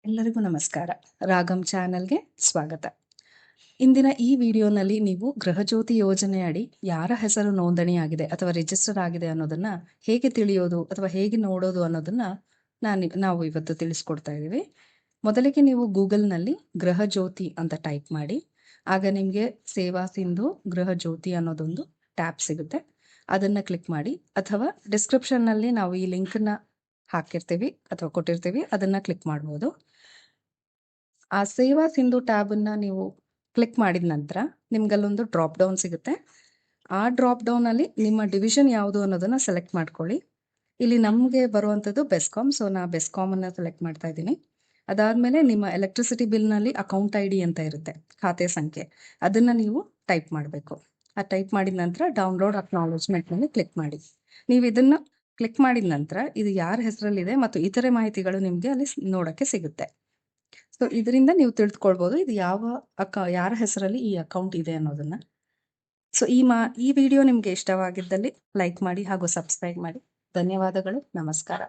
ಎಲ್ಲರಿಗೂ ನಮಸ್ಕಾರ. ರಾಗಂ ಚಾನೆಲ್ಗೆ ಸ್ವಾಗತ. ಇಂದಿನ ಈ ವಿಡಿಯೋನಲ್ಲಿ ನೀವು ಗೃಹಜ್ಯೋತಿ ಯೋಜನೆಯಡಿ ಯಾರ ಹೆಸರು ನೋಂದಣಿಯಾಗಿದೆ ಅಥವಾ ರಿಜಿಸ್ಟರ್ ಆಗಿದೆ ಅನ್ನೋದನ್ನ ಹೇಗೆ ತಿಳಿಯೋದು ಅಥವಾ ಹೇಗೆ ನೋಡೋದು ಅನ್ನೋದನ್ನ ನಾವು ಇವತ್ತು ತಿಳಿಸ್ಕೊಡ್ತಾ ಇದ್ದೀವಿ. ಮೊದಲಿಗೆ ನೀವು ಗೂಗಲ್ನಲ್ಲಿ ಗೃಹಜ್ಯೋತಿ ಅಂತ ಟೈಪ್ ಮಾಡಿ. ಆಗ ನಿಮಗೆ ಸೇವಾ ಸಿಂಧು ಗೃಹಜ್ಯೋತಿ ಅನ್ನೋದೊಂದು ಟ್ಯಾಬ್ ಸಿಗುತ್ತೆ. ಅದನ್ನ ಕ್ಲಿಕ್ ಮಾಡಿ, ಅಥವಾ ಡಿಸ್ಕ್ರಿಪ್ಷನ್ನಲ್ಲಿ ನಾವು ಈ ಲಿಂಕ್ನ ಹಾಕಿರ್ತೀವಿ ಅಥವಾ ಕೊಟ್ಟಿರ್ತೀವಿ, ಅದನ್ನ ಕ್ಲಿಕ್ ಮಾಡ್ಬೋದು. ಆ ಸೇವಾ ಸಿಂಧು ಟ್ಯಾಬ್ ಅನ್ನ ನೀವು ಕ್ಲಿಕ್ ಮಾಡಿದ ನಂತರ ನಿಮ್ಗಲ್ಲೊಂದು ಡ್ರಾಪ್ ಡೌನ್ ಸಿಗುತ್ತೆ. ಆ ಡ್ರಾಪ್ ಡೌನ್ ಅಲ್ಲಿ ನಿಮ್ಮ ಡಿವಿಷನ್ ಯಾವುದು ಅನ್ನೋದನ್ನ ಸೆಲೆಕ್ಟ್ ಮಾಡ್ಕೊಳ್ಳಿ. ಇಲ್ಲಿ ನಮಗೆ ಬರುವಂಥದ್ದು ಬೆಸ್ಕಾಮ್, ಸೊ ನಾ ಬೆಸ್ಕಾಮ್ ಅನ್ನ ಸೆಲೆಕ್ಟ್ ಮಾಡ್ತಾ ಇದ್ದೀನಿ. ಅದಾದ್ಮೇಲೆ ನಿಮ್ಮ ಎಲೆಕ್ಟ್ರಿಸಿಟಿ ಬಿಲ್ ನಲ್ಲಿ ಅಕೌಂಟ್ ಐ ಡಿ ಅಂತ ಇರುತ್ತೆ, ಖಾತೆ ಸಂಖ್ಯೆ, ಅದನ್ನ ನೀವು ಟೈಪ್ ಮಾಡಬೇಕು. ಆ ಟೈಪ್ ಮಾಡಿದ ನಂತರ ಡೌನ್ಲೋಡ್ ಅಕ್ನಾಲೆಜ್ಮೆಂಟ್ ನಲ್ಲಿ ಕ್ಲಿಕ್ ಮಾಡಿ. ನೀವು ಇದನ್ನ ಕ್ಲಿಕ್ ಮಾಡಿದ ನಂತರ ಇದು ಯಾರ ಹೆಸರಲ್ಲಿದೆ ಮತ್ತು ಇತರೆ ಮಾಹಿತಿಗಳು ನಿಮಗೆ ಅಲ್ಲಿ ನೋಡಕ್ಕೆ ಸಿಗುತ್ತೆ. ಸೊ ಇದರಿಂದ ನೀವು ತಿಳಿದುಕೊಳ್ಬಹುದು ಇದು ಯಾರ ಹೆಸರಲ್ಲಿ ಈ ಅಕೌಂಟ್ ಇದೆ ಅನ್ನೋದನ್ನ. ಸೊ ಈ ವಿಡಿಯೋ ನಿಮ್ಗೆ ಇಷ್ಟವಾಗಿದ್ದಲ್ಲಿ ಲೈಕ್ ಮಾಡಿ ಹಾಗೂ ಸಬ್ಸ್ಕ್ರೈಬ್ ಮಾಡಿ. ಧನ್ಯವಾದಗಳು. ನಮಸ್ಕಾರ.